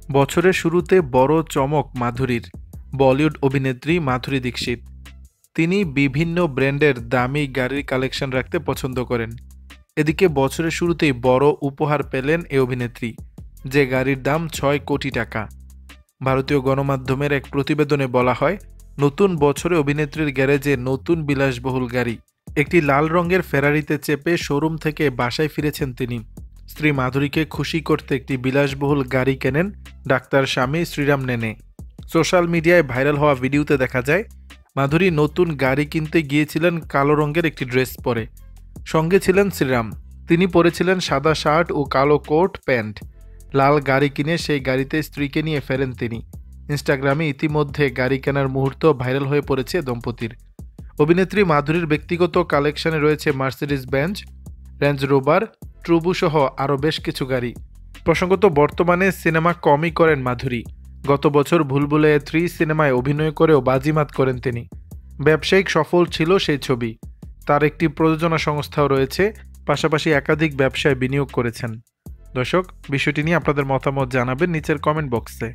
বছরের শুরুতে বড় চমক মাধুরীর। বলিউড অভিনেত্রী মাধুরী দীক্ষিত। তিনি বিভিন্ন ব্র্যান্ডের দামি গাড়ির কালেকশন রাখতে পছন্দ করেন। এদিকে বছরের শুরুতেই বড় উপহার পেলেন এই অভিনেত্রী, যে গাড়ির দাম ৬ কোটি টাকা। ভারতীয় গণমাধ্যমের এক প্রতিবেদনে বলা হয়, নতুন বছরে অভিনেত্রীর গ্যারেজে নতুন বিলাসবহুল গাড়ি, একটি লাল রঙের ফেরারিতে চেপে শোরুম থেকে বাসায় ফিরেছেন তিনি। স্ত্রী মাধুরীকে খুশি করতে একটি বিলাসবহুল গাড়ি কেনেন ডাক্তার স্বামী শ্রীরাম নেনে। সোশ্যাল মিডিয়ায় ভাইরাল হওয়া ভিডিওতে দেখা যায়, মাধুরী নতুন গাড়ি কিনতে গিয়েছিলেন কালো রঙের একটি ড্রেস পরে। সঙ্গে ছিলেন শ্রীরাম। তিনি পরেছিলেন সাদা শার্ট ও কালো কোট প্যান্ট। লাল গাড়ি কিনে সেই গাড়িতে স্ত্রীকে নিয়ে ফেরেন তিনি। ইনস্টাগ্রামে ইতিমধ্যে গাড়ি কেনার মুহূর্ত ভাইরাল হয়ে পড়েছে দম্পতির। অভিনেত্রী মাধুরীর ব্যক্তিগত কালেকশনে রয়েছে মার্সিডিজ বেঞ্জ, রেঞ্জ রোভার, ট্রুবু সহ আরও বেশ কিছু গাড়ি। প্রসঙ্গত, বর্তমানে সিনেমা কমই করেন মাধুরী। গত বছর ভুলভুলাইয়া 3 সিনেমায় অভিনয় করেও বাজিমাত করেন তিনি। ব্যবসায়িক সফল ছিল সেই ছবি। তার একটি প্রযোজনা সংস্থাও রয়েছে, পাশাপাশি একাধিক ব্যবসায় বিনিয়োগ করেছেন। দর্শক, বিষয়টি নিয়ে আপনাদের মতামত জানাবেন নিচের কমেন্ট বক্সে।